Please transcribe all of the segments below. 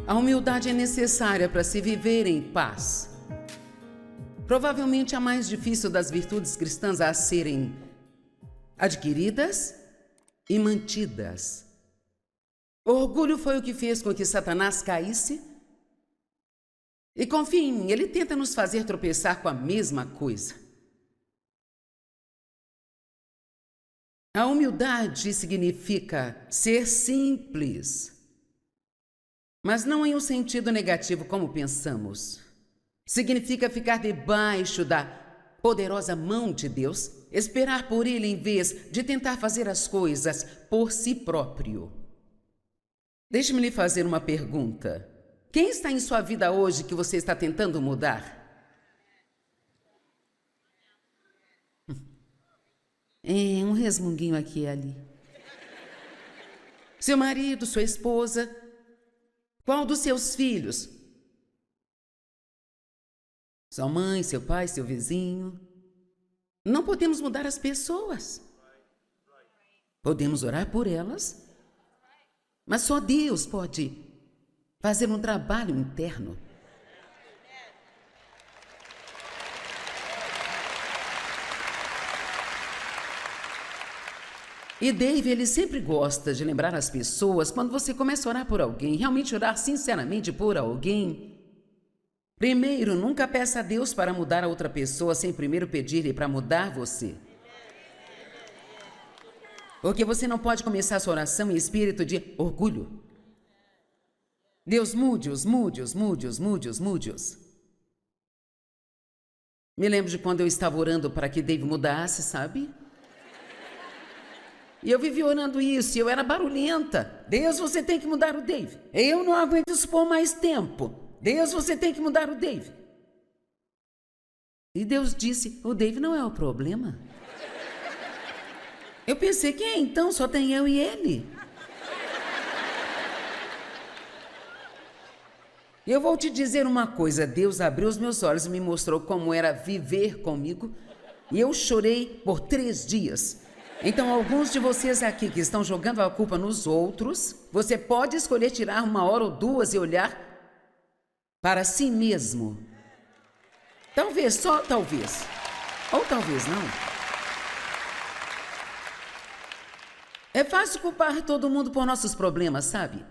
A humildade é necessária para se viver em paz. Provavelmente a mais difícil das virtudes cristãs a serem adquiridas e mantidas. O orgulho foi o que fez com que Satanás caísse. E confie em mim, ele tenta nos fazer tropeçar com a mesma coisa. A humildade significa ser simples, mas não em um sentido negativo como pensamos. Significa ficar debaixo da poderosa mão de Deus, esperar por Ele em vez de tentar fazer as coisas por si próprio. Deixe-me lhe fazer uma pergunta. Quem está em sua vida hoje que você está tentando mudar? É um resmunguinho aqui e ali. Seu marido, sua esposa? Qual dos seus filhos? Sua mãe, seu pai, seu vizinho? Não podemos mudar as pessoas. Podemos orar por elas, mas só Deus pode fazer um trabalho interno. E Dave, ele sempre gosta de lembrar as pessoas, quando você começa a orar por alguém, realmente orar sinceramente por alguém, primeiro, nunca peça a Deus para mudar a outra pessoa sem primeiro pedir-lhe para mudar você. Porque você não pode começar a sua oração em espírito de orgulho. Deus, mude-os, mude-os, mude-os, mude-os, mude-os. Me lembro de quando eu estava orando para que Dave mudasse, sabe? E eu vivi orando isso, e eu era barulhenta. Deus, você tem que mudar o Dave. Eu não aguento isso por mais tempo. Deus, você tem que mudar o Dave. E Deus disse, o Dave não é o problema. Eu pensei, quem é então? Só tem eu e ele. Eu vou te dizer uma coisa, Deus abriu os meus olhos e me mostrou como era viver comigo, e eu chorei por 3 dias. Então, alguns de vocês aqui que estão jogando a culpa nos outros, você pode escolher tirar 1 hora ou 2 e olhar para si mesmo. Talvez, só talvez. Ou talvez não. É fácil culpar todo mundo por nossos problemas, sabe?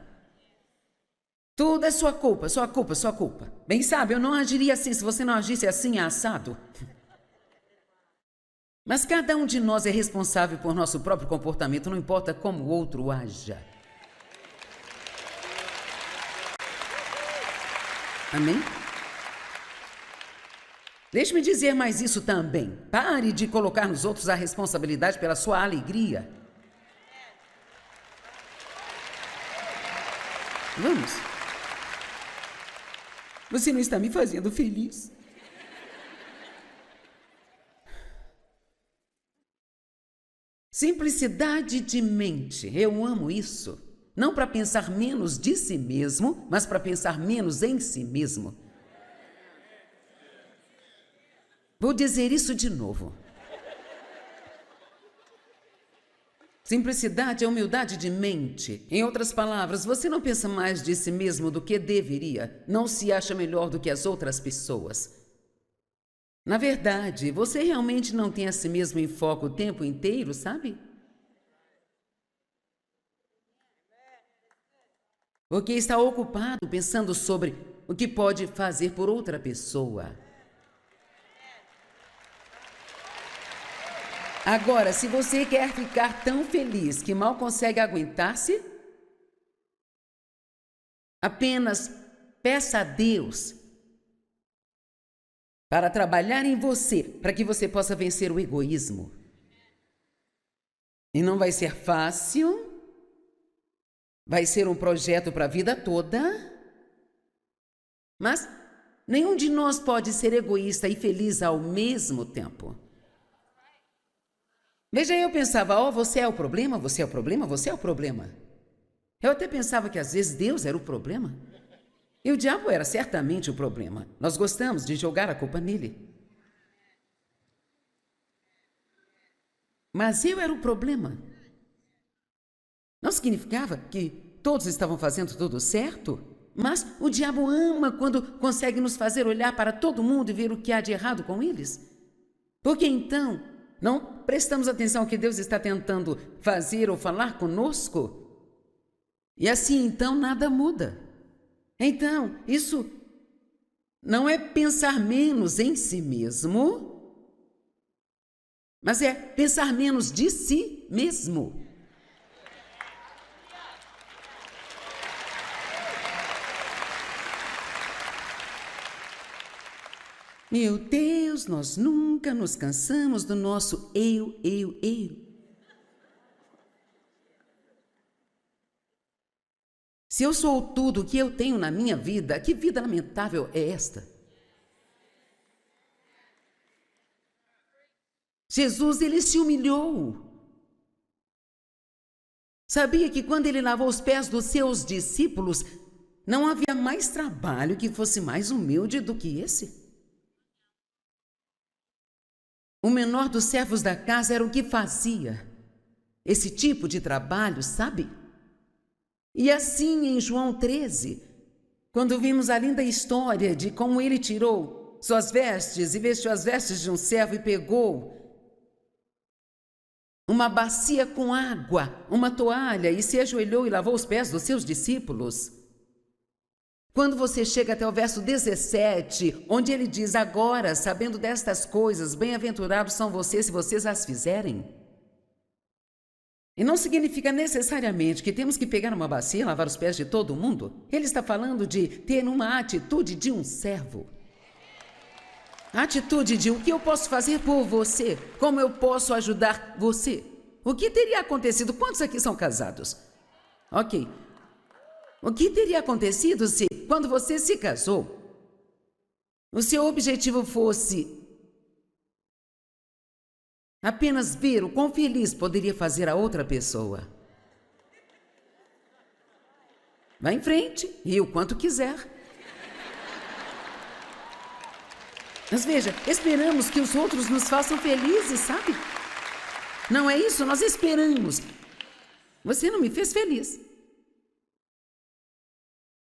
Tudo é sua culpa, sua culpa, sua culpa. Bem sabe, eu não agiria assim se você não agisse assim, assado. Mas cada um de nós é responsável por nosso próprio comportamento, não importa como o outro haja. Amém? Deixe-me dizer mais isso também. Pare de colocar nos outros a responsabilidade pela sua alegria. Vamos. Você não está me fazendo feliz. Simplicidade de mente. Eu amo isso. Não para pensar menos de si mesmo, mas para pensar menos em si mesmo. Vou dizer isso de novo. Simplicidade é humildade de mente. Em outras palavras, você não pensa mais de si mesmo do que deveria. Não se acha melhor do que as outras pessoas. Na verdade, você realmente não tem a si mesmo em foco o tempo inteiro, sabe? Porque está ocupado pensando sobre o que pode fazer por outra pessoa. Agora, se você quer ficar tão feliz que mal consegue aguentar-se, apenas peça a Deus para trabalhar em você, para que você possa vencer o egoísmo. E não vai ser fácil, vai ser um projeto para a vida toda, mas nenhum de nós pode ser egoísta e feliz ao mesmo tempo. Veja, eu pensava, você é o problema, você é o problema, você é o problema. Eu até pensava que às vezes Deus era o problema. E o diabo era certamente o problema. Nós gostamos de jogar a culpa nele. Mas eu era o problema. Não significava que todos estavam fazendo tudo certo? Mas o diabo ama quando consegue nos fazer olhar para todo mundo e ver o que há de errado com eles. Porque então não prestamos atenção ao que Deus está tentando fazer ou falar conosco. E assim então nada muda. Então, isso não é pensar menos em si mesmo, mas é pensar menos de si mesmo. Meu Deus, nós nunca nos cansamos do nosso eu. Se eu sou tudo o que eu tenho na minha vida, que vida lamentável é esta? Jesus, ele se humilhou. Sabia que quando ele lavou os pés dos seus discípulos, não havia mais trabalho que fosse mais humilde do que esse? O menor dos servos da casa era o que fazia esse tipo de trabalho, sabe? E assim em João 13, quando vimos a linda história de como ele tirou suas vestes e vestiu as vestes de um servo e pegou uma bacia com água, uma toalha e se ajoelhou e lavou os pés dos seus discípulos. Quando você chega até o verso 17, onde ele diz: agora, sabendo destas coisas, bem-aventurados são vocês se vocês as fizerem. E não significa necessariamente que temos que pegar uma bacia e lavar os pés de todo mundo. Ele está falando de ter uma atitude de um servo. A atitude de o que eu posso fazer por você, como eu posso ajudar você. O que teria acontecido? Quantos aqui são casados? Ok. O que teria acontecido se, quando você se casou, o seu objetivo fosse apenas ver o quão feliz poderia fazer a outra pessoa? Vá em frente, e o quanto quiser. Mas veja, esperamos que os outros nos façam felizes, sabe? Não é isso? Nós esperamos. Você não me fez feliz.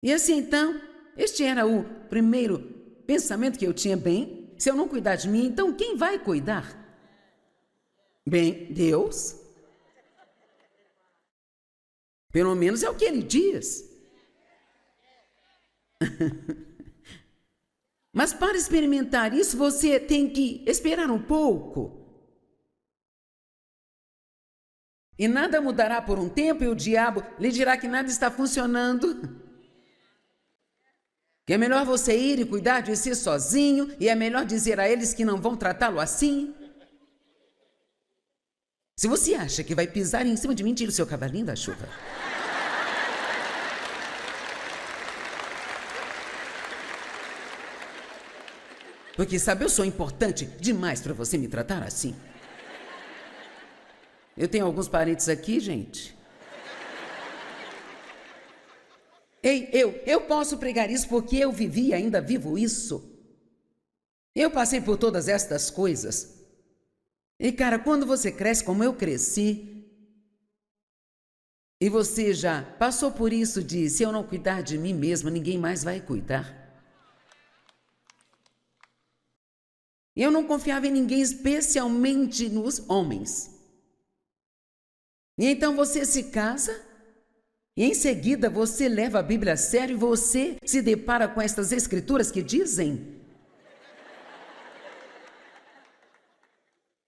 E assim, então, este era o primeiro pensamento que eu tinha. Bem, se eu não cuidar de mim, então quem vai cuidar? Bem, Deus. Pelo menos é o que ele diz. Mas para experimentar isso, você tem que esperar um pouco. E nada mudará por um tempo e o diabo lhe dirá que nada está funcionando. Que é melhor você ir e cuidar de si sozinho, e é melhor dizer a eles que não vão tratá-lo assim. Se você acha que vai pisar em cima de mim, tire o seu cavalinho da chuva. Porque, sabe, eu sou importante demais para você me tratar assim. Eu tenho alguns parentes aqui, gente. Ei, eu posso pregar isso porque eu vivi e ainda vivo isso. Eu passei por todas estas coisas. E, cara, quando você cresce como eu cresci, e você já passou por isso de, se eu não cuidar de mim mesma, ninguém mais vai cuidar. Eu não confiava em ninguém, especialmente nos homens. E então você se casa, e em seguida você leva a Bíblia a sério e você se depara com estas escrituras que dizem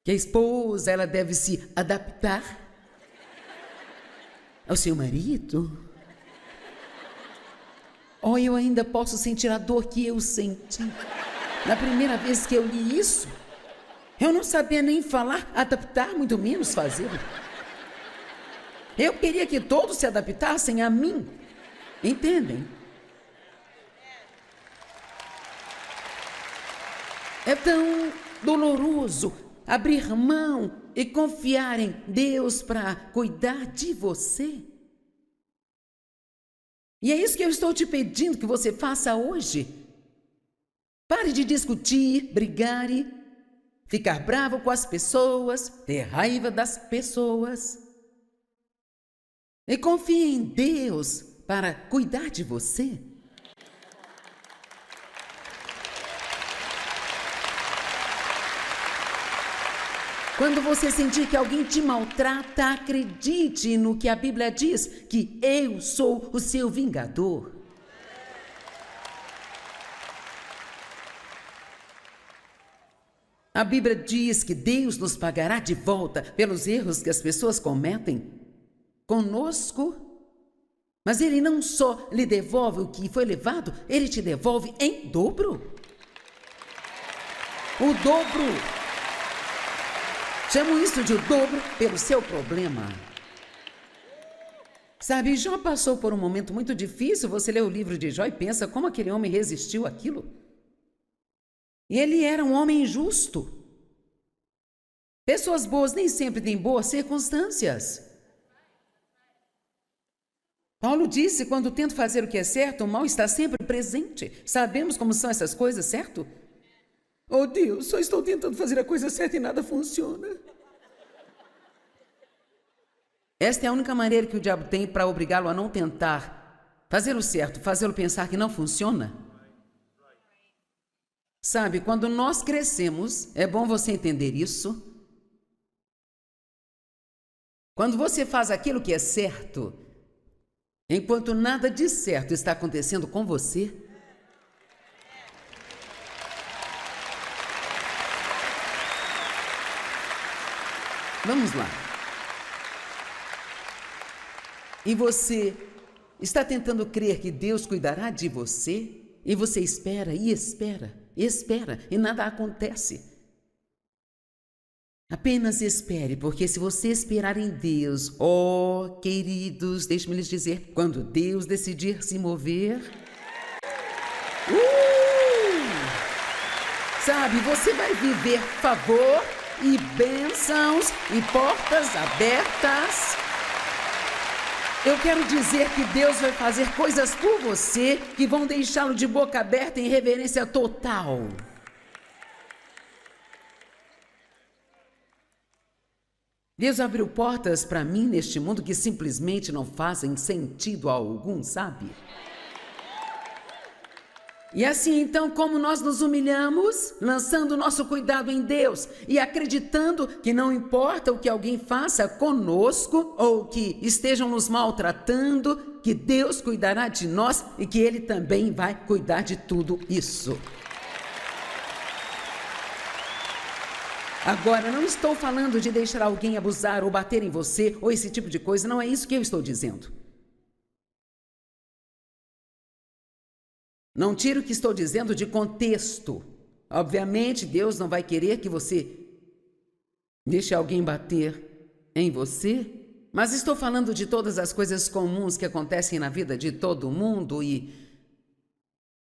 que a esposa, ela deve se adaptar ao seu marido. Oh, eu ainda posso sentir a dor que eu senti na primeira vez que eu li isso. Eu não sabia nem falar, adaptar, muito menos fazer. Eu queria que todos se adaptassem a mim. Entendem? É tão doloroso abrir mão e confiar em Deus para cuidar de você. E é isso que eu estou te pedindo que você faça hoje. Pare de discutir, brigar e ficar bravo com as pessoas, ter raiva das pessoas. E confie em Deus para cuidar de você. Quando você sentir que alguém te maltrata, acredite no que a Bíblia diz, que eu sou o seu vingador. A Bíblia diz que Deus nos pagará de volta pelos erros que as pessoas cometem conosco, mas Ele não só lhe devolve o que foi levado, Ele te devolve em dobro. O dobro. Chamo isso de o dobro pelo seu problema. Sabe, Jó passou por um momento muito difícil. Você lê o livro de Jó e pensa como aquele homem resistiu àquilo. E ele era um homem injusto. Pessoas boas nem sempre têm boas circunstâncias. Paulo disse, quando tento fazer o que é certo, o mal está sempre presente. Sabemos como são essas coisas, certo? Oh Deus, só estou tentando fazer a coisa certa e nada funciona. Esta é a única maneira que o diabo tem para obrigá-lo a não tentar fazer o certo, fazê-lo pensar que não funciona. Sabe, quando nós crescemos, é bom você entender isso. Quando você faz aquilo que é certo, enquanto nada de certo está acontecendo com você, vamos lá. E você está tentando crer que Deus cuidará de você, e você espera e espera, espera, e nada acontece. Apenas espere, porque se você esperar em Deus, queridos, deixe-me lhes dizer, quando Deus decidir se mover, sabe, você vai viver favor e bênçãos e portas abertas. Eu quero dizer que Deus vai fazer coisas por você que vão deixá-lo de boca aberta em reverência total. Deus abriu portas para mim neste mundo que simplesmente não fazem sentido algum, sabe? E assim, então, como nós nos humilhamos, lançando nosso cuidado em Deus e acreditando que não importa o que alguém faça conosco ou que estejam nos maltratando, que Deus cuidará de nós e que Ele também vai cuidar de tudo isso. Agora, não estou falando de deixar alguém abusar ou bater em você ou esse tipo de coisa, não é isso que eu estou dizendo. Não tiro o que estou dizendo de contexto. Obviamente, Deus não vai querer que você deixe alguém bater em você, mas estou falando de todas as coisas comuns que acontecem na vida de todo mundo e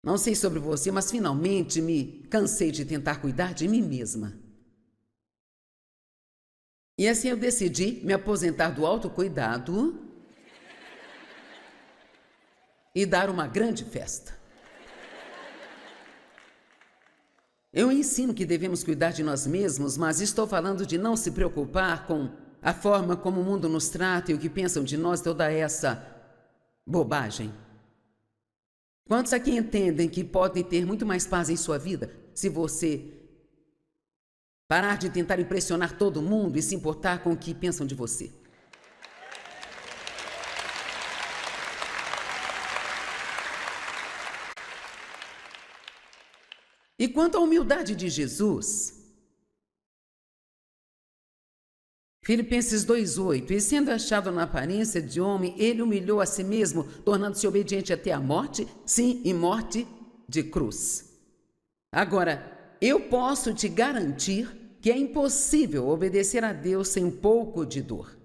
não sei sobre você, mas finalmente me cansei de tentar cuidar de mim mesma. E assim eu decidi me aposentar do autocuidado e dar uma grande festa. Eu ensino que devemos cuidar de nós mesmos, mas estou falando de não se preocupar com a forma como o mundo nos trata e o que pensam de nós, toda essa bobagem. Quantos aqui entendem que podem ter muito mais paz em sua vida se você parar de tentar impressionar todo mundo e se importar com o que pensam de você? E quanto à humildade de Jesus, Filipenses 2:8, e sendo achado na aparência de homem, ele humilhou a si mesmo, tornando-se obediente até a morte, sim, e morte de cruz. Agora, eu posso te garantir que é impossível obedecer a Deus sem um pouco de dor.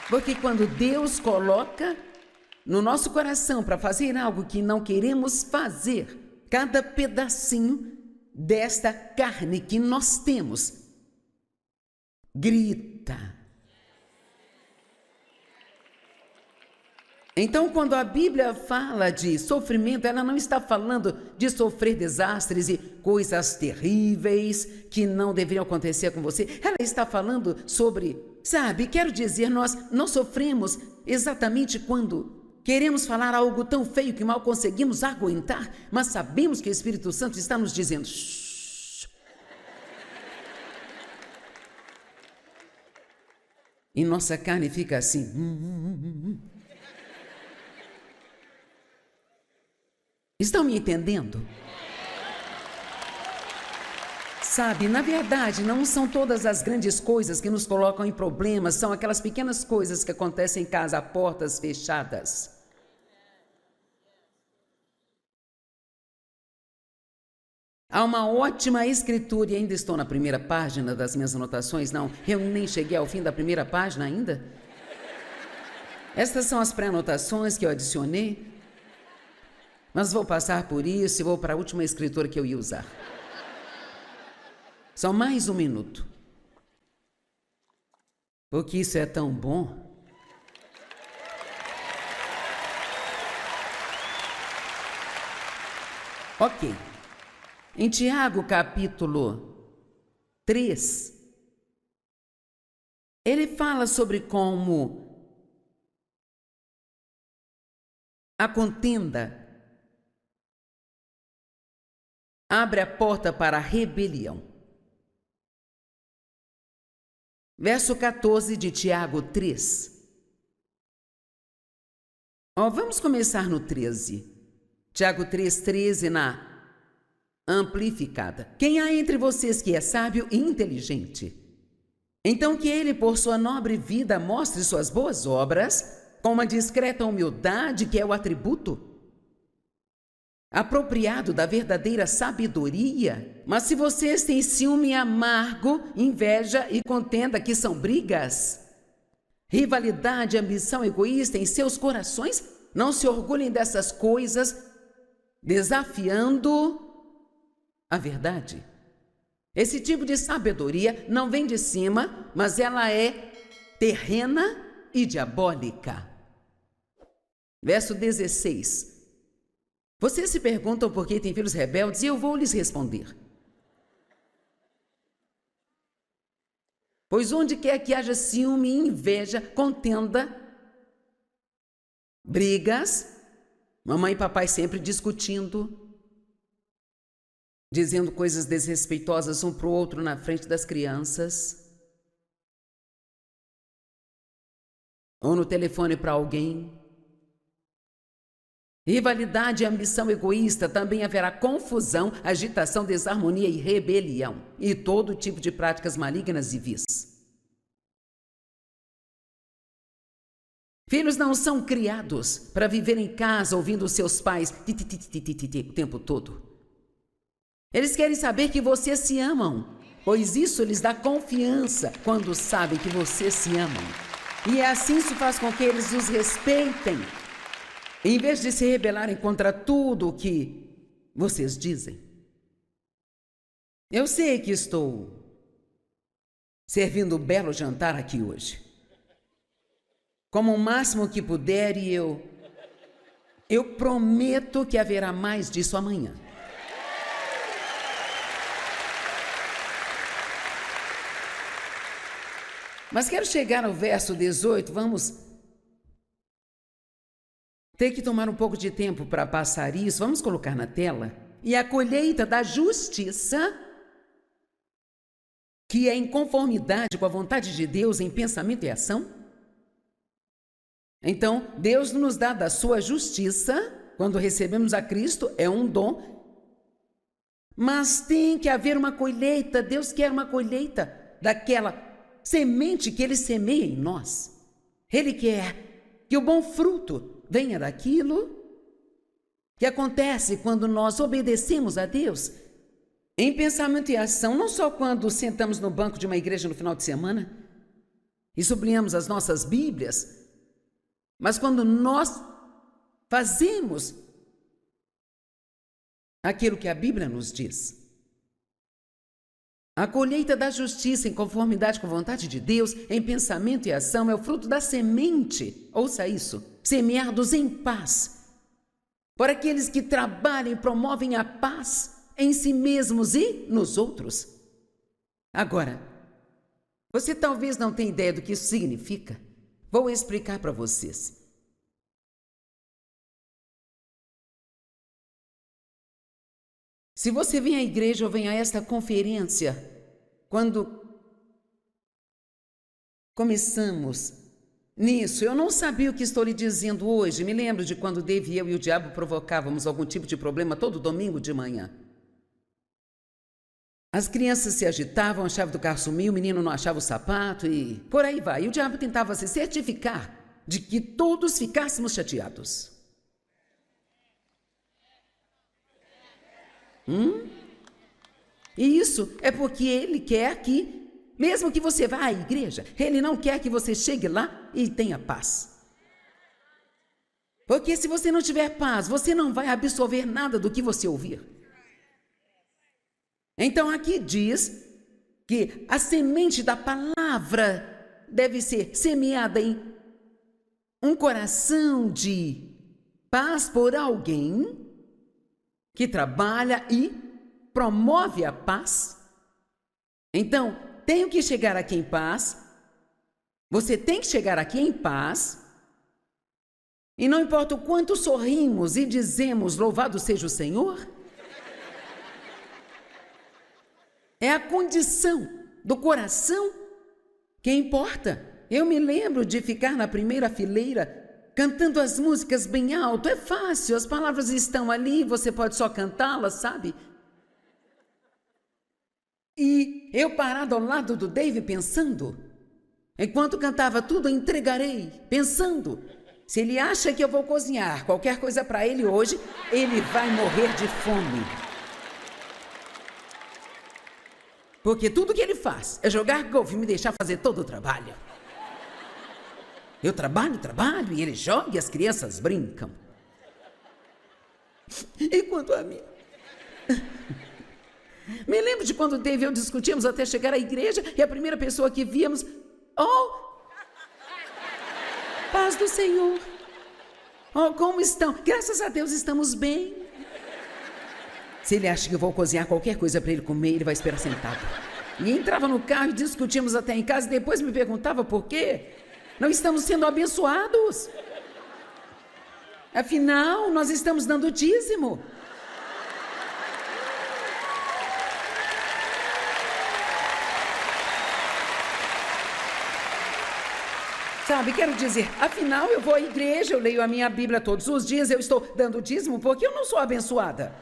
Porque quando Deus coloca no nosso coração para fazer algo que não queremos fazer, cada pedacinho desta carne que nós temos grita. Então, quando a Bíblia fala de sofrimento, ela não está falando de sofrer desastres e coisas terríveis que não deveriam acontecer com você. Ela está falando sobre, sabe, quero dizer, nós não sofremos exatamente quando Queremos falar algo tão feio que mal conseguimos aguentar, mas sabemos que o Espírito Santo está nos dizendo: shh. E nossa carne fica assim. Estão me entendendo? Sabe, na verdade, não são todas as grandes coisas que nos colocam em problemas, são aquelas pequenas coisas que acontecem em casa a portas fechadas. Há uma ótima escritura, e ainda estou na primeira página das minhas anotações, não, eu nem cheguei ao fim da primeira página ainda. Estas são as pré-anotações que eu adicionei, mas vou passar por isso e vou para a última escritura que eu ia usar. Só mais um minuto. Porque isso é tão bom. Ok. Em Tiago, capítulo 3, ele fala sobre como a contenda abre a porta para a rebelião. Verso 14 de Tiago 3. Vamos começar no 13. Tiago 3:13 na Amplificada. Quem há entre vocês que é sábio e inteligente? Então que ele, por sua nobre vida, mostre suas boas obras com uma discreta humildade que é o atributo apropriado da verdadeira sabedoria. Mas se vocês têm ciúme amargo, inveja e contenda, que são brigas, rivalidade, ambição egoísta em seus corações, não se orgulhem dessas coisas, desafiando a verdade. Esse tipo de sabedoria não vem de cima, mas ela é terrena e diabólica. Verso 16. Vocês se perguntam por que têm filhos rebeldes e eu vou lhes responder. Pois onde quer que haja ciúme, inveja, contenda, brigas, mamãe e papai sempre discutindo, dizendo coisas desrespeitosas um para o outro na frente das crianças, ou no telefone para alguém. Rivalidade e ambição egoísta, também haverá confusão, agitação, desarmonia e rebelião, e todo tipo de práticas malignas e vis. Filhos não são criados para viver em casa ouvindo seus pais o tempo todo. Eles querem saber que vocês se amam, pois isso lhes dá confiança quando sabem que vocês se amam. E assim isso faz com que eles os respeitem, em vez de se rebelarem contra tudo o que vocês dizem. Eu sei que estou servindo um belo jantar aqui hoje, como o máximo que puder, e eu prometo que haverá mais disso amanhã. Mas quero chegar ao verso 18, vamos ter que tomar um pouco de tempo para passar isso, vamos colocar na tela. E a colheita da justiça, que é em conformidade com a vontade de Deus em pensamento e ação. Então, Deus nos dá da sua justiça, quando recebemos a Cristo, é um dom, mas tem que haver uma colheita. Deus quer uma colheita daquela semente que Ele semeia em nós. Ele quer que o bom fruto venha daquilo que acontece quando nós obedecemos a Deus em pensamento e ação, não só quando sentamos no banco de uma igreja no final de semana e sublinhamos as nossas Bíblias, mas quando nós fazemos aquilo que a Bíblia nos diz. A colheita da justiça em conformidade com a vontade de Deus, em pensamento e ação, é o fruto da semente, ouça isso, semeados em paz, por aqueles que trabalham e promovem a paz em si mesmos e nos outros. Agora, você talvez não tenha ideia do que isso significa. Vou explicar para vocês. Se você vem à igreja ou vem a esta conferência, quando começamos nisso, eu não sabia o que estou lhe dizendo hoje. Me lembro de quando Dave, eu e o diabo provocávamos algum tipo de problema todo domingo de manhã. As crianças se agitavam, a chave do carro sumiu, o menino não achava o sapato e por aí vai. E o diabo tentava se certificar de que todos ficássemos chateados. E isso é porque ele quer que, mesmo que você vá à igreja, ele não quer que você chegue lá e tenha paz. Porque se você não tiver paz, você não vai absorver nada do que você ouvir. Então aqui diz que a semente da palavra deve ser semeada em um coração de paz por alguém que trabalha e promove a paz. Então, tenho que chegar aqui em paz. Você tem que chegar aqui em paz. E não importa o quanto sorrimos e dizemos louvado seja o Senhor, é a condição do coração que importa. Eu me lembro de ficar na primeira fileira cantando as músicas bem alto. É fácil, as palavras estão ali, você pode só cantá-las, sabe? E eu parado ao lado do Dave pensando, enquanto cantava tudo, entregarei, pensando, se ele acha que eu vou cozinhar qualquer coisa para ele hoje, ele vai morrer de fome. Porque tudo que ele faz é jogar golfe e me deixar fazer todo o trabalho. Eu trabalho e ele joga e as crianças brincam. E quanto a mim? Me lembro de quando o Dave e eu discutimos até chegar à igreja e a primeira pessoa que víamos... Oh! Paz do Senhor! Oh, como estão? Graças a Deus estamos bem. Se ele acha que eu vou cozinhar qualquer coisa para ele comer, ele vai esperar sentado. E entrava no carro e discutimos até em casa e depois me perguntava por quê. Não estamos sendo abençoados. Afinal, nós estamos dando dízimo. Sabe, quero dizer, afinal eu vou à igreja, eu leio a minha Bíblia todos os dias, eu estou dando dízimo porque eu não sou abençoada.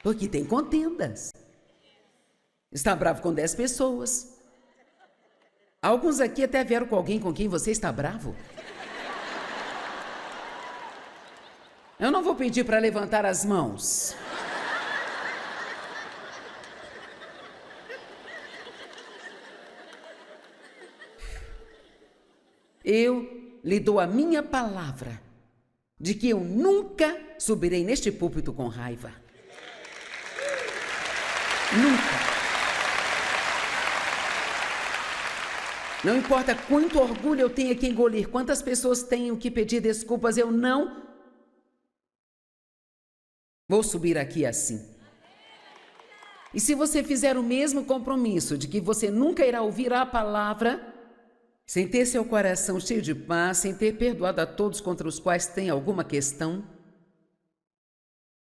Porque tem contendas. Está bravo com 10 pessoas. Alguns aqui até vieram com alguém com quem você está bravo. Eu não vou pedir para levantar as mãos. Eu lhe dou a minha palavra de que eu nunca subirei neste púlpito com raiva. Nunca. Não importa quanto orgulho eu tenha que engolir, quantas pessoas tenham que pedir desculpas, eu não vou subir aqui assim. E se você fizer o mesmo compromisso de que você nunca irá ouvir a palavra, sem ter seu coração cheio de paz, sem ter perdoado a todos contra os quais tem alguma questão,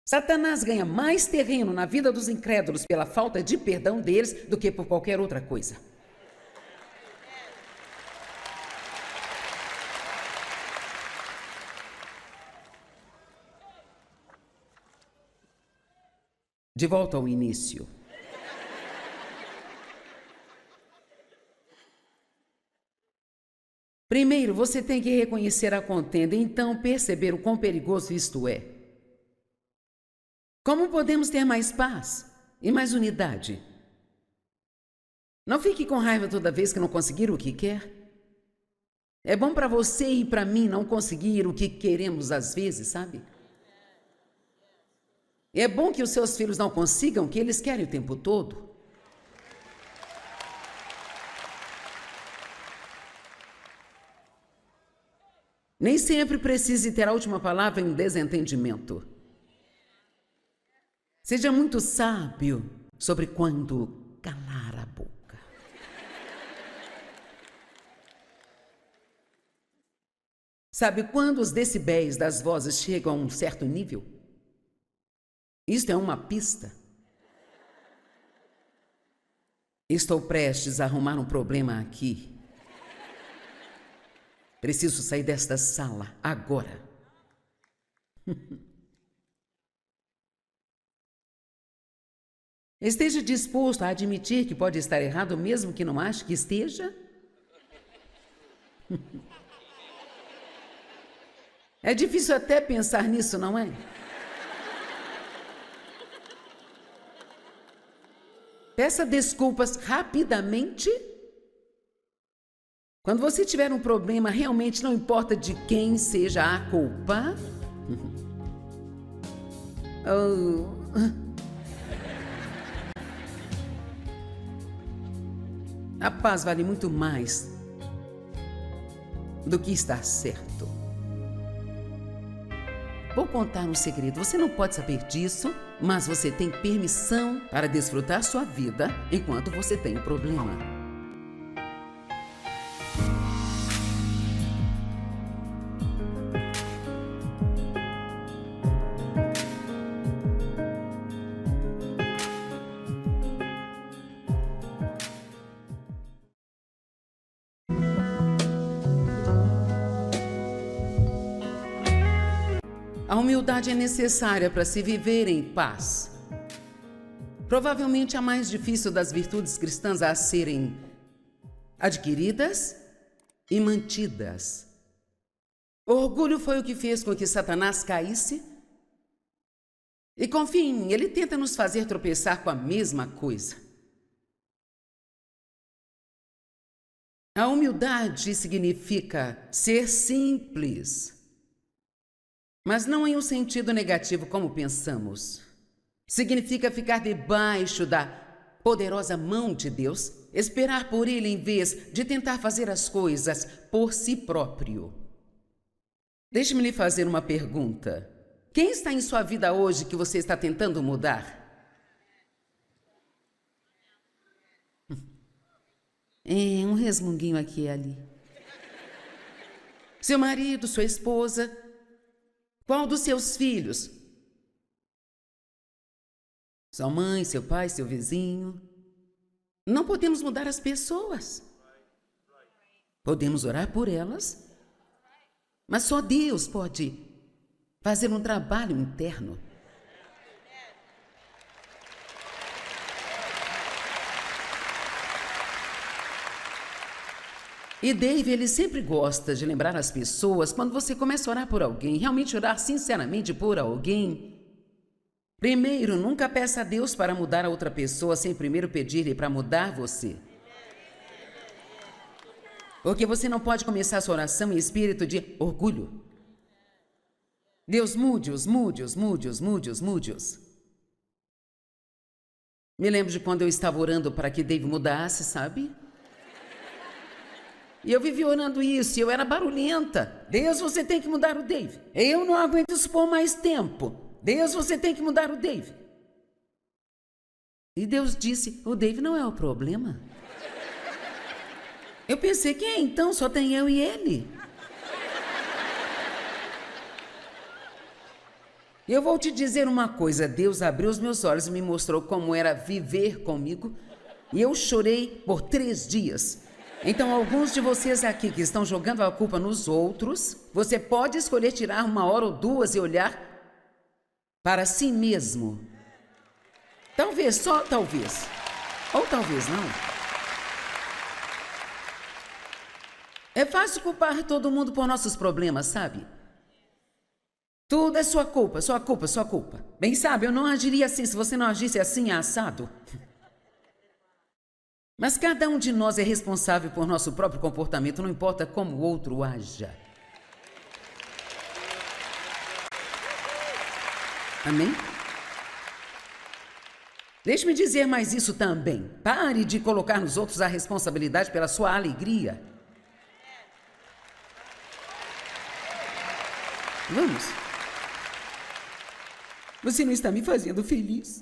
Satanás ganha mais terreno na vida dos incrédulos pela falta de perdão deles do que por qualquer outra coisa. De volta ao início. Primeiro, você tem que reconhecer a contenda e então perceber o quão perigoso isto é. Como podemos ter mais paz e mais unidade? Não fique com raiva toda vez que não conseguir o que quer. É bom para você e para mim não conseguir o que queremos às vezes, sabe? É bom que os seus filhos não consigam o que eles querem o tempo todo. Nem sempre precise ter a última palavra em um desentendimento. Seja muito sábio sobre quando calar a boca. Sabe quando os decibéis das vozes chegam a um certo nível? Isto é uma pista. Estou prestes a arrumar um problema aqui. Preciso sair desta sala agora. Esteja disposto a admitir que pode estar errado, mesmo que não ache que esteja? É difícil até pensar nisso, não é? Peça desculpas rapidamente. Quando você tiver um problema, realmente não importa de quem seja a culpa. A paz vale muito mais do que estar certo. Vou contar um segredo. Você não pode saber disso, mas você tem permissão para desfrutar sua vida enquanto você tem um problema. A humildade é necessária para se viver em paz. Provavelmente a mais difícil das virtudes cristãs a serem adquiridas e mantidas. O orgulho foi o que fez com que Satanás caísse. E confie em mim, ele tenta nos fazer tropeçar com a mesma coisa. A humildade significa ser simples. Mas não em um sentido negativo como pensamos. Significa ficar debaixo da poderosa mão de Deus, esperar por Ele em vez de tentar fazer as coisas por si próprio. Deixe-me lhe fazer uma pergunta. Quem está em sua vida hoje que você está tentando mudar? Um resmunguinho aqui e ali. Seu marido, sua esposa. Qual dos seus filhos? Sua mãe, seu pai, seu vizinho. Não podemos mudar as pessoas. Podemos orar por elas, mas só Deus pode fazer um trabalho interno. E Dave, ele sempre gosta de lembrar as pessoas, quando você começa a orar por alguém, realmente orar sinceramente por alguém, primeiro, nunca peça a Deus para mudar a outra pessoa sem primeiro pedir-lhe para mudar você. Porque você não pode começar a sua oração em espírito de orgulho. Deus, mude-os, mude-os, mude-os, mude-os, mude-os. Me lembro de quando eu estava orando para que Dave mudasse, sabe? E eu vivi orando isso, e eu era barulhenta. Deus, você tem que mudar o Dave. Eu não aguento isso por mais tempo. Deus, você tem que mudar o Dave. E Deus disse, o Dave não é o problema. Eu pensei, quem é então? Só tem eu e ele. E eu vou te dizer uma coisa, Deus abriu os meus olhos e me mostrou como era viver comigo. E eu chorei por 3 dias. Então, alguns de vocês aqui que estão jogando a culpa nos outros, você pode escolher tirar 1 hora ou 2 e olhar para si mesmo. Talvez, só talvez. Ou talvez não. É fácil culpar todo mundo por nossos problemas, sabe? Tudo é sua culpa, sua culpa, sua culpa. Bem sabe, eu não agiria assim se você não agisse assim, assado. Mas cada um de nós é responsável por nosso próprio comportamento, não importa como o outro haja. Amém? Deixe-me dizer mais isso também. Pare de colocar nos outros a responsabilidade pela sua alegria. Vamos. Você não está me fazendo feliz.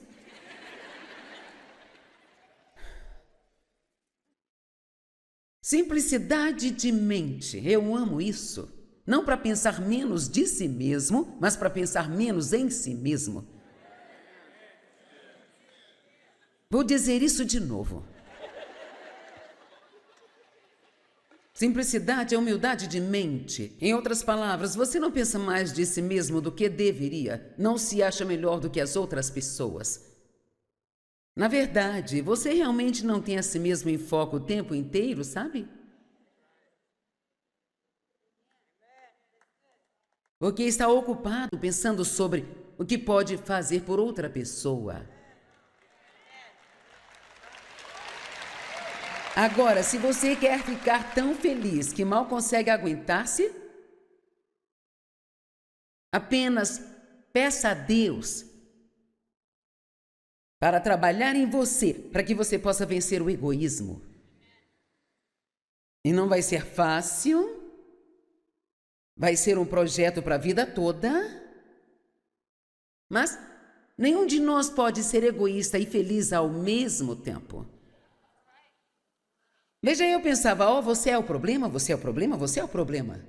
Simplicidade de mente. Eu amo isso. Não para pensar menos de si mesmo, mas para pensar menos em si mesmo. Vou dizer isso de novo. Simplicidade é humildade de mente. Em outras palavras, você não pensa mais de si mesmo do que deveria. Não se acha melhor do que as outras pessoas. Na verdade, você realmente não tem a si mesmo em foco o tempo inteiro, sabe? Porque está ocupado pensando sobre o que pode fazer por outra pessoa. Agora, se você quer ficar tão feliz que mal consegue aguentar-se, apenas peça a Deus para trabalhar em você, para que você possa vencer o egoísmo. E não vai ser fácil, vai ser um projeto para a vida toda, mas nenhum de nós pode ser egoísta e feliz ao mesmo tempo. Veja, eu pensava, você é o problema, você é o problema, você é o problema.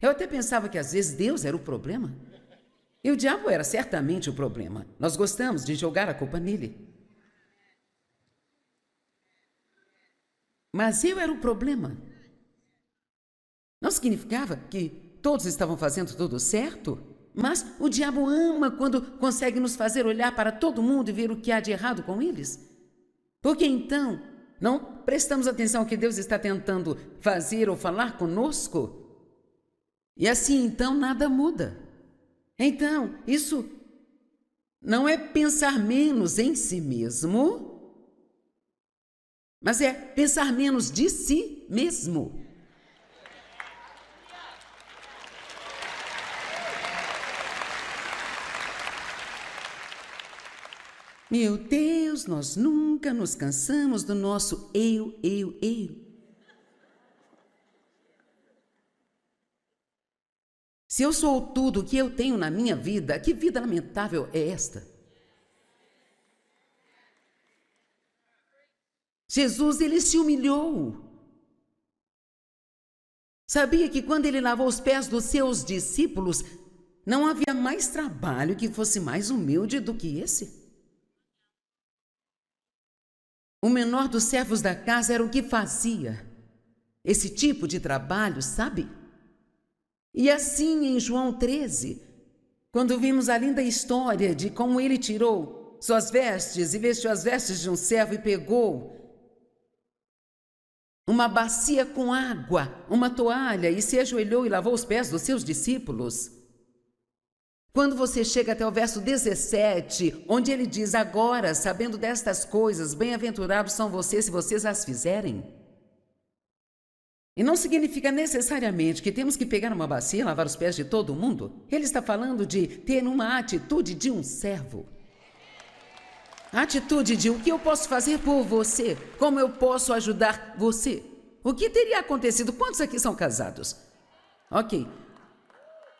Eu até pensava que às vezes Deus era o problema. E o diabo era certamente o problema. Nós gostamos de jogar a culpa nele. Mas eu era o problema. Não significava que todos estavam fazendo tudo certo, mas o diabo ama quando consegue nos fazer olhar para todo mundo e ver o que há de errado com eles. Porque então não prestamos atenção ao que Deus está tentando fazer ou falar conosco. E assim, então, nada muda. Então, isso não é pensar menos em si mesmo, mas é pensar menos de si mesmo. Meu Deus, nós nunca nos cansamos do nosso eu. Se eu sou tudo o que eu tenho na minha vida, que vida lamentável é esta? Jesus, ele se humilhou. Sabia que quando ele lavou os pés dos seus discípulos, não havia mais trabalho que fosse mais humilde do que esse? O menor dos servos da casa era o que fazia esse tipo de trabalho, sabe? E assim em João 13, quando vimos a linda história de como ele tirou suas vestes e vestiu as vestes de um servo e pegou uma bacia com água, uma toalha e se ajoelhou e lavou os pés dos seus discípulos. Quando você chega até o verso 17, onde ele diz, agora, sabendo destas coisas, bem-aventurados são vocês se vocês as fizerem. E não significa necessariamente que temos que pegar uma bacia e lavar os pés de todo mundo. Ele está falando de ter uma atitude de um servo. A atitude de o que eu posso fazer por você, como eu posso ajudar você. O que teria acontecido? Quantos aqui são casados? Ok.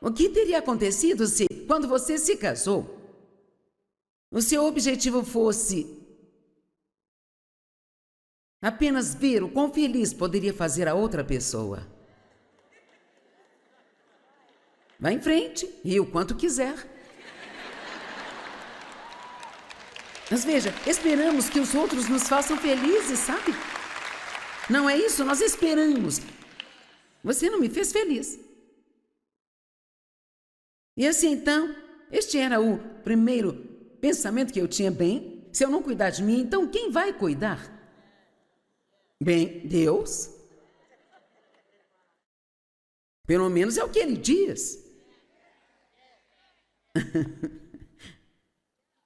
O que teria acontecido se, quando você se casou, o seu objetivo fosse apenas ver o quão feliz poderia fazer a outra pessoa? Vá em frente, ri o quanto quiser. Mas veja, esperamos que os outros nos façam felizes, sabe? Não é isso? Nós esperamos. Você não me fez feliz. E assim, então, este era o primeiro pensamento que eu tinha. Bem, se eu não cuidar de mim, então quem vai cuidar? Bem, Deus. Pelo menos é o que ele diz.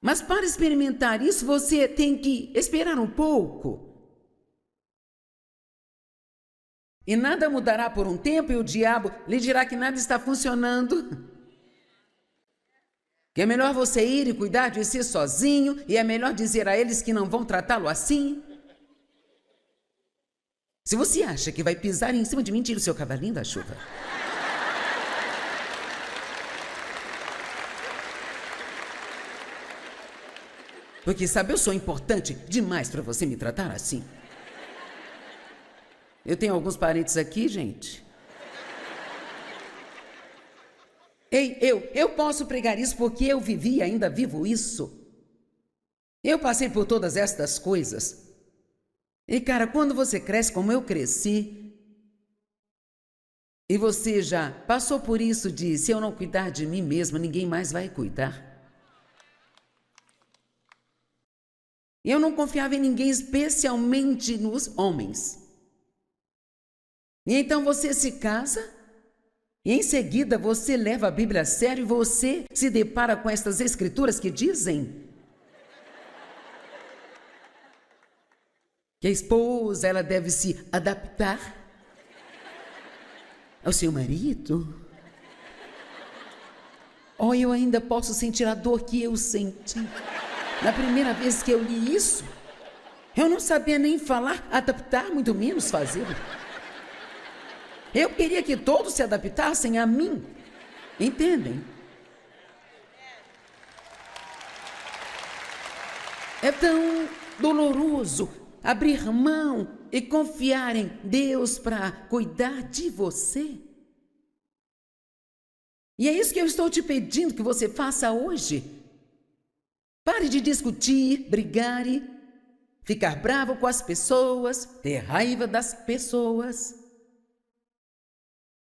Mas para experimentar isso, você tem que esperar um pouco. E nada mudará por um tempo e o diabo lhe dirá que nada está funcionando. Que é melhor você ir e cuidar de si sozinho, e é melhor dizer a eles que não vão tratá-lo assim. Se você acha que vai pisar em cima de mim, tira o seu cavalinho da chuva. Porque, sabe, eu sou importante demais para você me tratar assim. Eu tenho alguns parentes aqui, gente. Ei, eu posso pregar isso porque eu vivi e ainda vivo isso. Eu passei por todas estas coisas. E, cara, quando você cresce como eu cresci, e você já passou por isso de, se eu não cuidar de mim mesma, ninguém mais vai cuidar. Eu não confiava em ninguém, especialmente nos homens. E então você se casa, e em seguida você leva a Bíblia a sério e você se depara com estas escrituras que dizem que a esposa, ela deve se adaptar ao seu marido. Oh, eu ainda posso sentir a dor que eu senti. Na primeira vez que eu li isso, eu não sabia nem falar, adaptar, muito menos fazer. Eu queria que todos se adaptassem a mim. Entendem? É tão doloroso abrir mão e confiar em Deus para cuidar de você. E é isso que eu estou te pedindo que você faça hoje. Pare de discutir, brigar e ficar bravo com as pessoas, ter raiva das pessoas.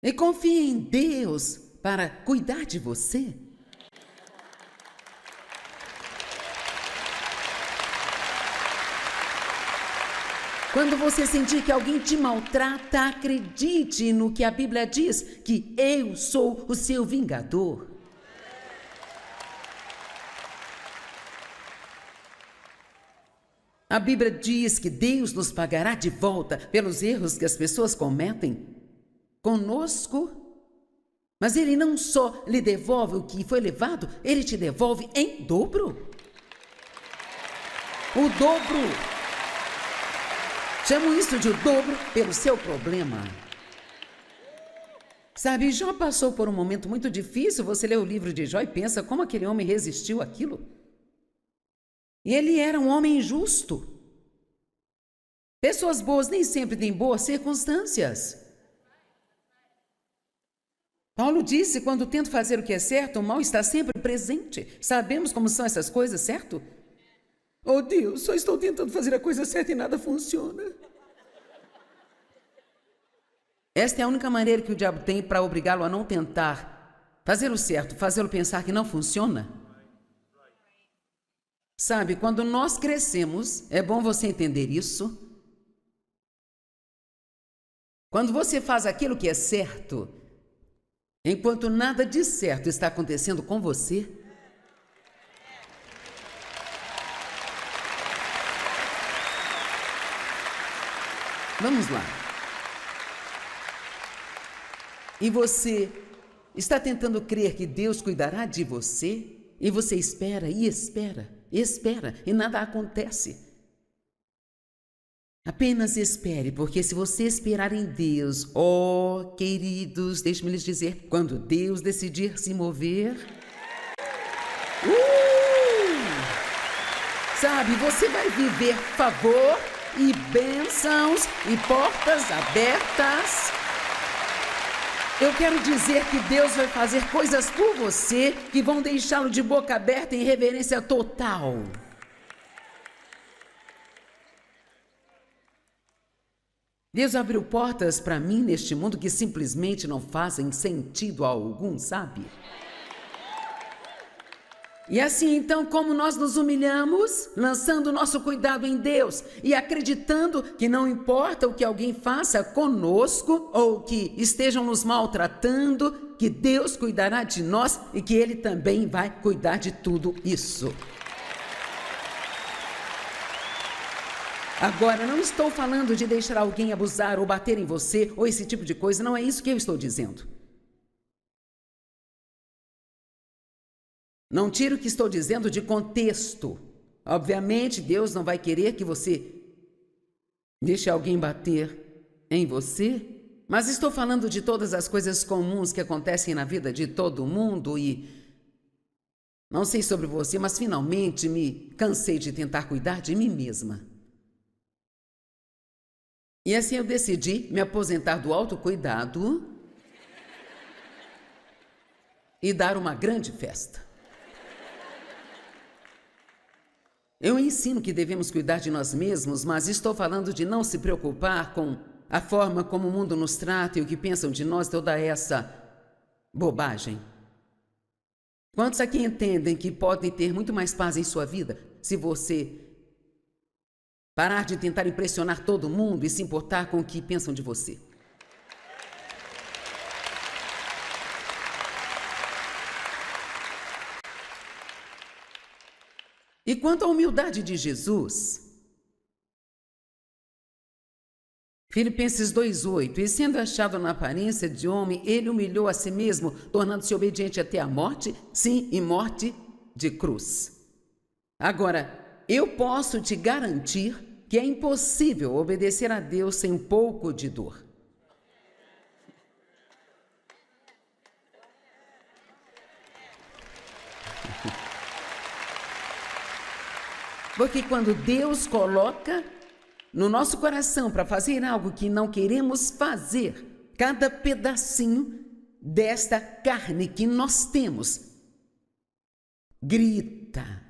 E confie em Deus para cuidar de você. Quando você sentir que alguém te maltrata, acredite no que a Bíblia diz, que eu sou o seu vingador. A Bíblia diz que Deus nos pagará de volta pelos erros que as pessoas cometem conosco, mas Ele não só lhe devolve o que foi levado, Ele te devolve em dobro. O dobro. Chamo isso de o dobro pelo seu problema. Sabe, Jó passou por um momento muito difícil. Você lê o livro de Jó e pensa como aquele homem resistiu àquilo. E ele era um homem justo. Pessoas boas nem sempre têm boas circunstâncias. Paulo disse, quando tento fazer o que é certo, o mal está sempre presente. Sabemos como são essas coisas, certo? Oh Deus, só estou tentando fazer a coisa certa e nada funciona. Esta é a única maneira que o diabo tem para obrigá-lo a não tentar fazer o certo, fazê-lo pensar que não funciona. Sabe, quando nós crescemos, é bom você entender isso. Quando você faz aquilo que é certo, enquanto nada de certo está acontecendo com você, vamos lá. E você está tentando crer que Deus cuidará de você, e você espera e espera, e nada acontece. Apenas espere, porque se você esperar em Deus, oh, queridos, deixe-me lhes dizer, quando Deus decidir se mover, sabe, você vai viver favor e bênçãos e portas abertas. Eu quero dizer que Deus vai fazer coisas por você que vão deixá-lo de boca aberta em reverência total. Deus abriu portas para mim neste mundo que simplesmente não fazem sentido algum, sabe? E assim, então, como nós nos humilhamos, lançando o nosso cuidado em Deus e acreditando que não importa o que alguém faça conosco ou que estejam nos maltratando, que Deus cuidará de nós e que Ele também vai cuidar de tudo isso. Agora, não estou falando de deixar alguém abusar ou bater em você ou esse tipo de coisa, não é isso que eu estou dizendo. Não tiro o que estou dizendo de contexto. Obviamente, Deus não vai querer que você deixe alguém bater em você, mas estou falando de todas as coisas comuns que acontecem na vida de todo mundo e não sei sobre você, mas finalmente me cansei de tentar cuidar de mim mesma. E assim eu decidi me aposentar do autocuidado e dar uma grande festa. Eu ensino que devemos cuidar de nós mesmos, mas estou falando de não se preocupar com a forma como o mundo nos trata e o que pensam de nós, toda essa bobagem. Quantos aqui entendem que podem ter muito mais paz em sua vida se você parar de tentar impressionar todo mundo e se importar com o que pensam de você? E quanto à humildade de Jesus, Filipenses 2:8, e sendo achado na aparência de homem, ele humilhou a si mesmo, tornando-se obediente até a morte, sim, e morte de cruz. Agora, eu posso te garantir que é impossível obedecer a Deus sem um pouco de dor. Porque quando Deus coloca no nosso coração para fazer algo que não queremos fazer, cada pedacinho desta carne que nós temos grita.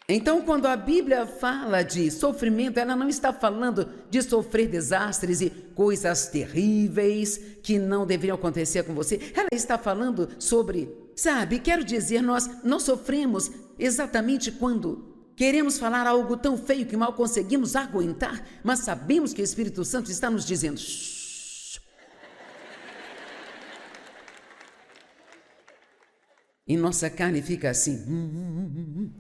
Então, quando a Bíblia fala de sofrimento, ela não está falando de sofrer desastres e coisas terríveis que não deveriam acontecer com você. Ela está falando sobre, quero dizer, nós não sofremos exatamente quando queremos falar algo tão feio que mal conseguimos aguentar, mas sabemos que o Espírito Santo está nos dizendo, shh. E nossa carne fica assim,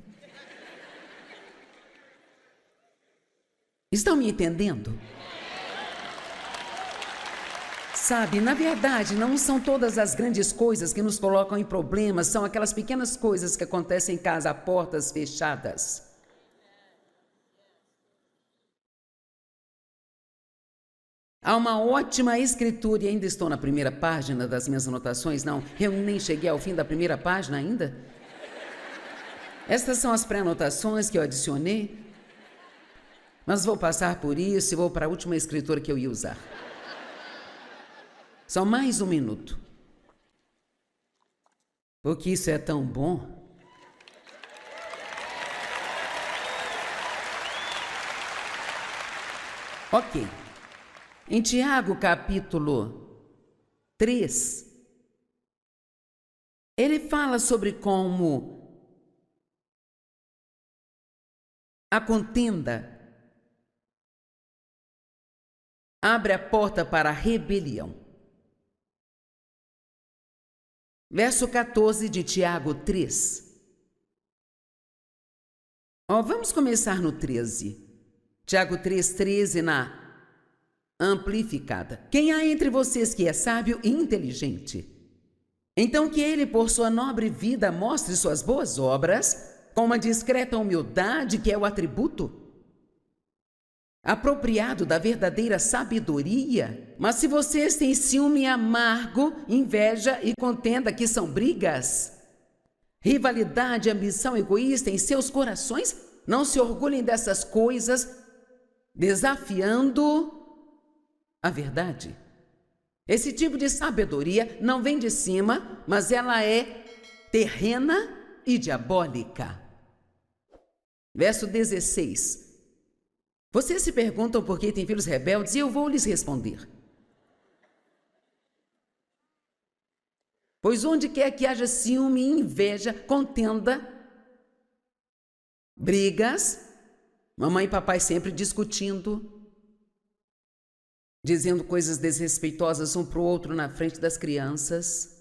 Estão me entendendo? Na verdade, não são todas as grandes coisas que nos colocam em problemas, são aquelas pequenas coisas que acontecem em casa a portas fechadas. Há uma ótima escritura, e ainda estou na primeira página das minhas anotações, não, eu nem cheguei ao fim da primeira página ainda. Estas são as pré-anotações que eu adicionei. Mas vou passar por isso e vou para a última escritura que eu ia usar. Só mais um minuto. Porque isso é tão bom. Ok. Em Tiago, capítulo 3, ele fala sobre como a contenda abre a porta para a rebelião. Verso 14 de Tiago 3. Vamos começar no 13. Tiago 3:13 na amplificada. Quem há entre vocês que é sábio e inteligente? Então que ele, por sua nobre vida, mostre suas boas obras com uma discreta humildade que é o atributo apropriado da verdadeira sabedoria. Mas se vocês têm ciúme amargo, inveja e contenda, que são brigas, rivalidade, ambição egoísta em seus corações, não se orgulhem dessas coisas, desafiando a verdade. Esse tipo de sabedoria não vem de cima, mas ela é terrena e diabólica. Verso 16. Vocês se perguntam por que têm filhos rebeldes e eu vou lhes responder. Pois onde quer que haja ciúme, inveja, contenda, brigas, mamãe e papai sempre discutindo, dizendo coisas desrespeitosas um para o outro na frente das crianças,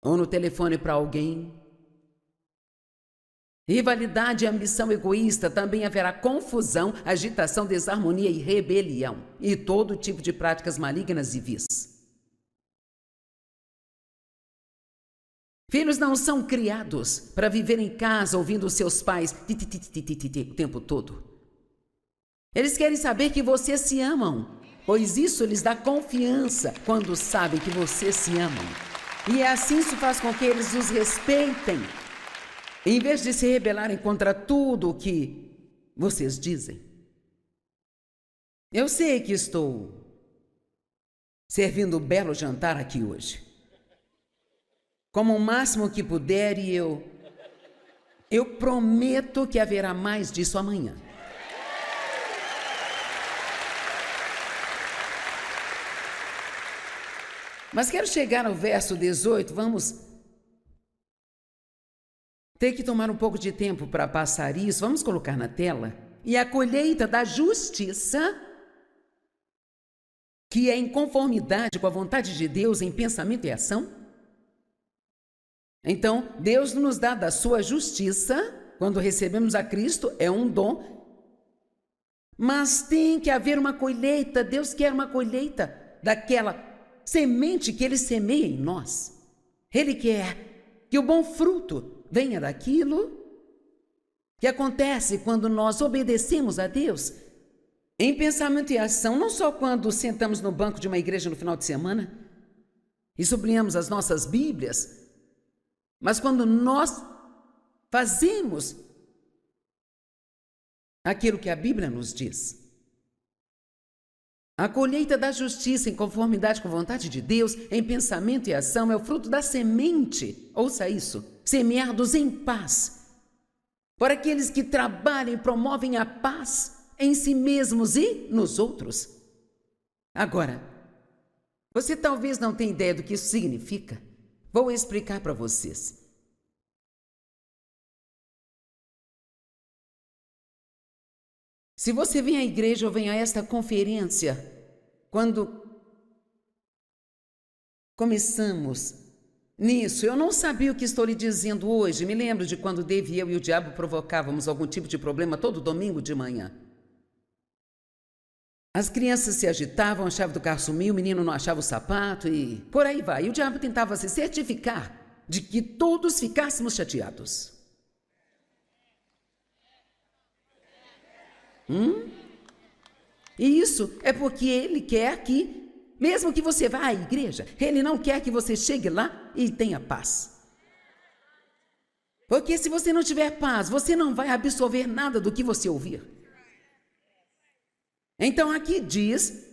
ou no telefone para alguém. Rivalidade e ambição egoísta, também haverá confusão, agitação, desarmonia e rebelião, e todo tipo de práticas malignas e vis. Filhos não são criados para viver em casa ouvindo seus pais o tempo todo. Eles querem saber que vocês se amam, pois isso lhes dá confiança quando sabem que vocês se amam. E assim isso faz com que eles os respeitem, em vez de se rebelarem contra tudo o que vocês dizem. Eu sei que estou servindo um belo jantar aqui hoje, como o máximo que puder, e eu prometo que haverá mais disso amanhã. Mas quero chegar ao verso 18, vamos ter que tomar um pouco de tempo para passar isso, vamos colocar na tela. E a colheita da justiça, que é em conformidade com a vontade de Deus em pensamento e ação. Então, Deus nos dá da sua justiça, quando recebemos a Cristo, é um dom, mas tem que haver uma colheita. Deus quer uma colheita daquela semente que Ele semeia em nós. Ele quer que o bom fruto venha daquilo que acontece quando nós obedecemos a Deus em pensamento e ação, não só quando sentamos no banco de uma igreja no final de semana e sublinhamos as nossas Bíblias, mas quando nós fazemos aquilo que a Bíblia nos diz. A colheita da justiça em conformidade com a vontade de Deus, em pensamento e ação, é o fruto da semente, ouça isso, semeados em paz, por aqueles que trabalham e promovem a paz em si mesmos e nos outros. Agora, você talvez não tenha ideia do que isso significa. Vou explicar para vocês. Se você vem à igreja ou vem a esta conferência, quando começamos nisso, eu não sabia o que estou lhe dizendo hoje. Me lembro de quando Dave, eu e o diabo provocávamos algum tipo de problema todo domingo de manhã. As crianças se agitavam, a chave do carro sumiu, o menino não achava o sapato e por aí vai. E o diabo tentava se certificar de que todos ficássemos chateados. E isso é porque ele quer que, mesmo que você vá à igreja, ele não quer que você chegue lá e tenha paz. Porque se você não tiver paz, você não vai absorver nada do que você ouvir. Então aqui diz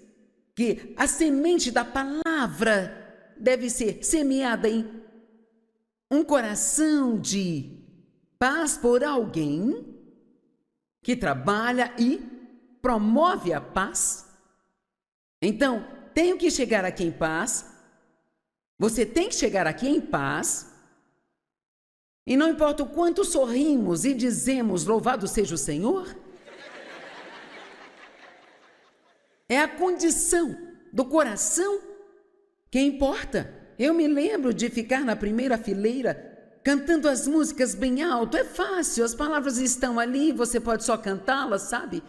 que a semente da palavra deve ser semeada em um coração de paz por alguém que trabalha e promove a paz. Então, tenho que chegar aqui em paz, você tem que chegar aqui em paz, e não importa o quanto sorrimos e dizemos louvado seja o Senhor, é a condição do coração que importa. Eu me lembro de ficar na primeira fileira cantando as músicas bem alto. É fácil, as palavras estão ali, você pode só cantá-las, sabe?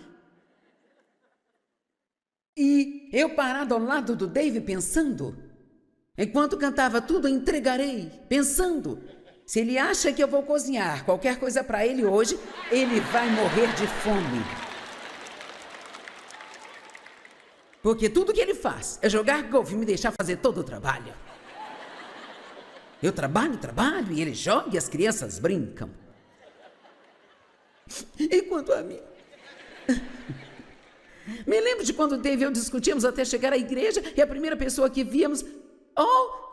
E eu parado ao lado do Dave pensando, enquanto cantava tudo, entregarei, pensando, se ele acha que eu vou cozinhar qualquer coisa para ele hoje, ele vai morrer de fome. Porque tudo que ele faz é jogar golfe e me deixar fazer todo o trabalho. Eu trabalho e ele joga e as crianças brincam. E quanto a mim? Me lembro de quando o Dave e eu discutimos até chegar à igreja e a primeira pessoa que víamos... Oh!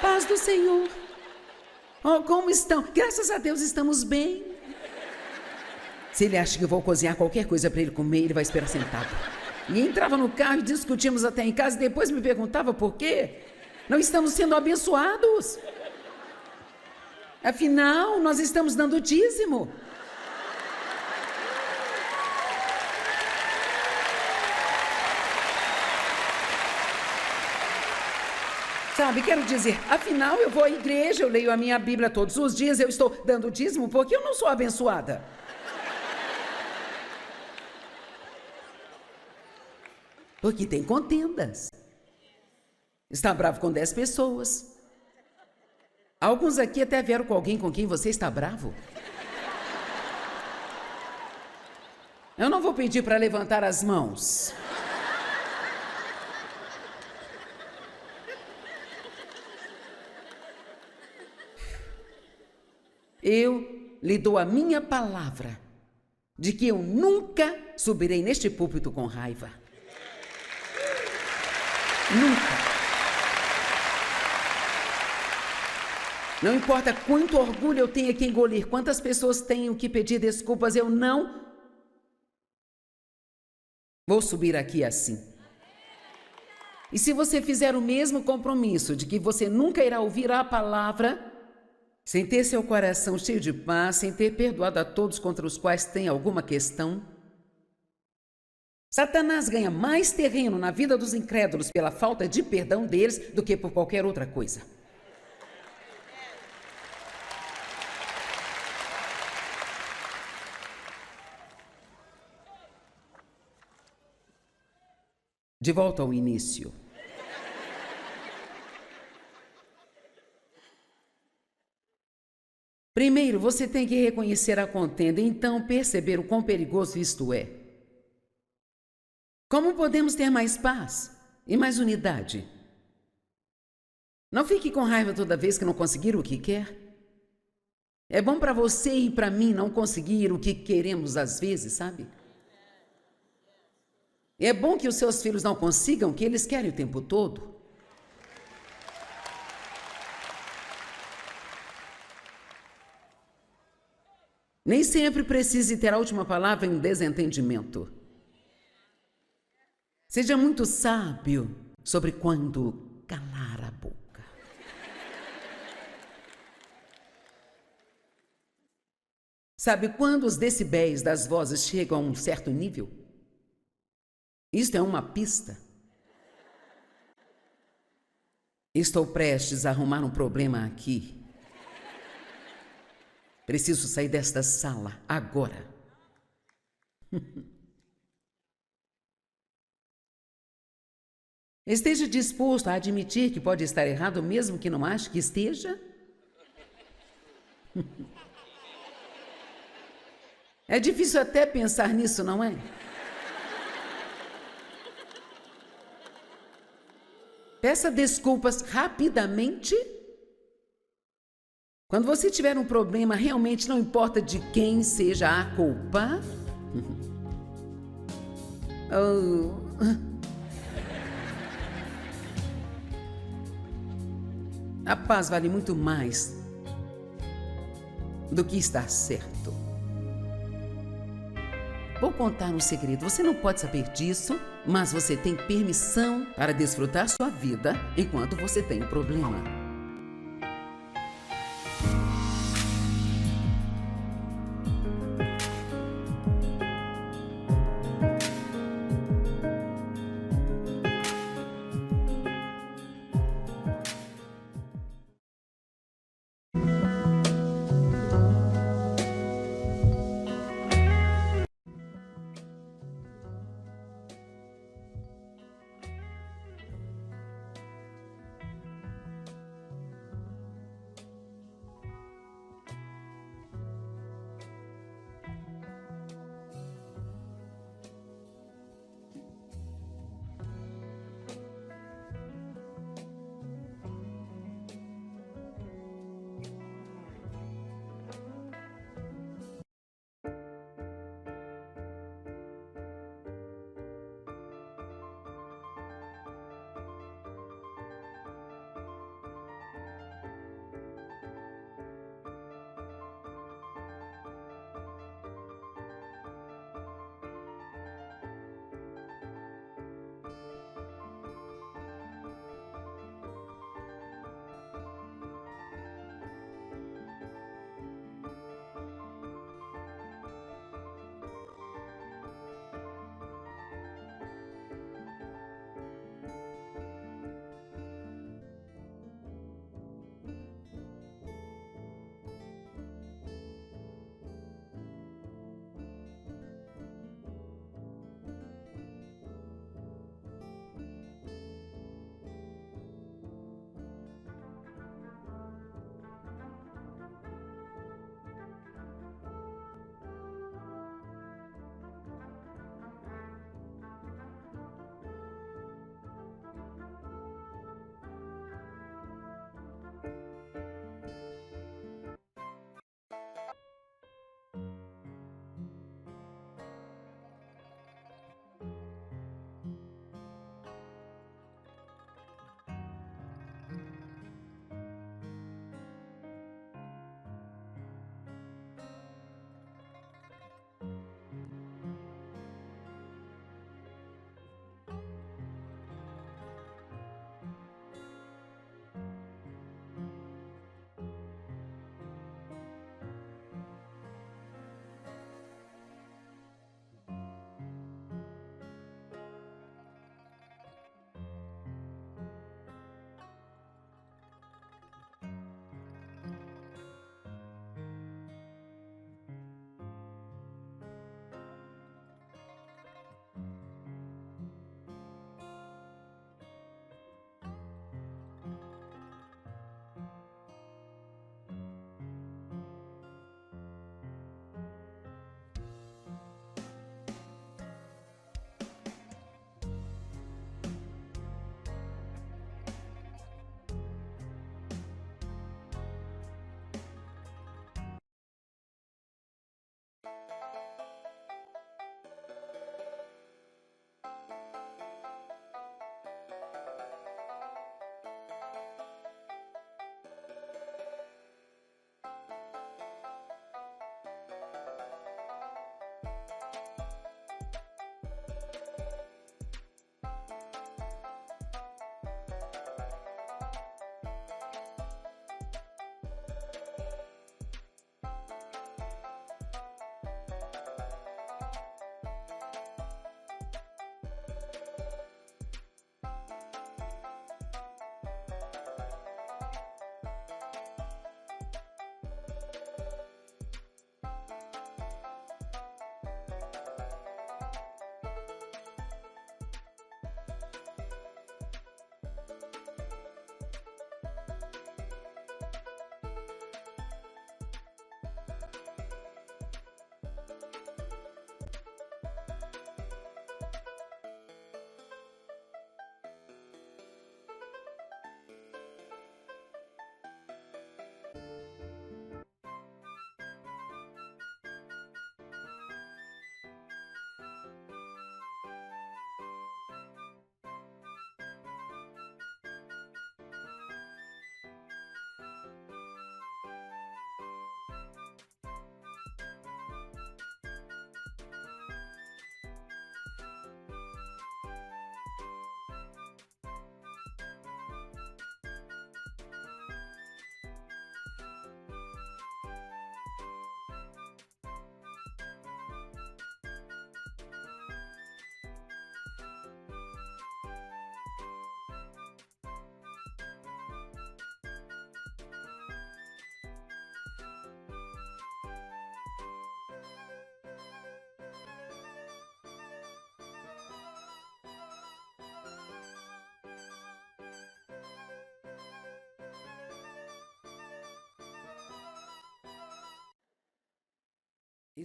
Paz do Senhor! Oh, como estão? Graças a Deus estamos bem. Se ele acha que eu vou cozinhar qualquer coisa para ele comer, ele vai esperar sentado. E entrava no carro e discutimos até em casa e depois me perguntava por quê. Não estamos sendo abençoados. Afinal, nós estamos dando dízimo. Sabe, quero dizer, afinal eu vou à igreja, eu leio a minha Bíblia todos os dias, eu estou dando dízimo porque eu não sou abençoada. Porque tem contendas. Está bravo com 10 pessoas. Alguns aqui até vieram com alguém com quem você está bravo. Eu não vou pedir para levantar as mãos. Eu lhe dou a minha palavra de que eu nunca subirei neste púlpito com raiva. Nunca. Não importa quanto orgulho eu tenha que engolir, quantas pessoas tenham que pedir desculpas, eu não vou subir aqui assim. E se você fizer o mesmo compromisso de que você nunca irá ouvir a palavra, sem ter seu coração cheio de paz, sem ter perdoado a todos contra os quais tem alguma questão, Satanás ganha mais terreno na vida dos incrédulos pela falta de perdão deles do que por qualquer outra coisa. De volta ao início. Primeiro, você tem que reconhecer a contenda e então perceber o quão perigoso isto é. Como podemos ter mais paz e mais unidade? Não fique com raiva toda vez que não conseguir o que quer. É bom para você e para mim não conseguir o que queremos às vezes, sabe? É bom que os seus filhos não consigam o que eles querem o tempo todo. Nem sempre precise ter a última palavra em um desentendimento. Seja muito sábio sobre quando calar a boca. Sabe quando os decibéis das vozes chegam a um certo nível? Isto é uma pista. Estou prestes a arrumar um problema aqui. Preciso sair desta sala agora. Esteja disposto a admitir que pode estar errado, mesmo que não ache que esteja? É difícil até pensar nisso, não é? Peça desculpas rapidamente. Quando você tiver um problema, realmente não importa de quem seja a culpa. A paz vale muito mais do que estar certo. Vou contar um segredo. Você não pode saber disso, mas você tem permissão para desfrutar sua vida enquanto você tem um problema.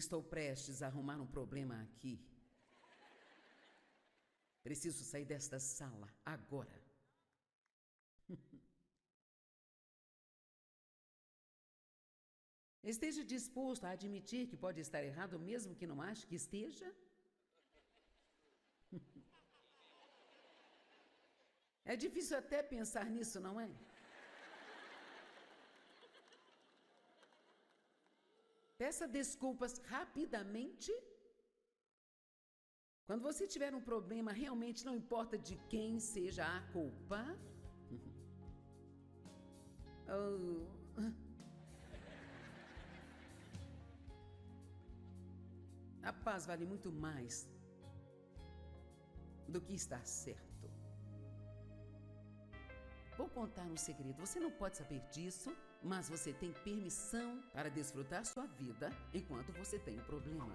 Estou prestes a arrumar um problema aqui. Preciso sair desta sala agora. Esteja disposto a admitir que pode estar errado mesmo que não ache que esteja? É difícil até pensar nisso, não é? Peça desculpas rapidamente. Quando você tiver um problema, realmente não importa de quem seja a culpa. Oh. A paz vale muito mais do que estar certo. Vou contar um segredo. Você não pode saber disso, mas você tem permissão para desfrutar sua vida enquanto você tem um problema.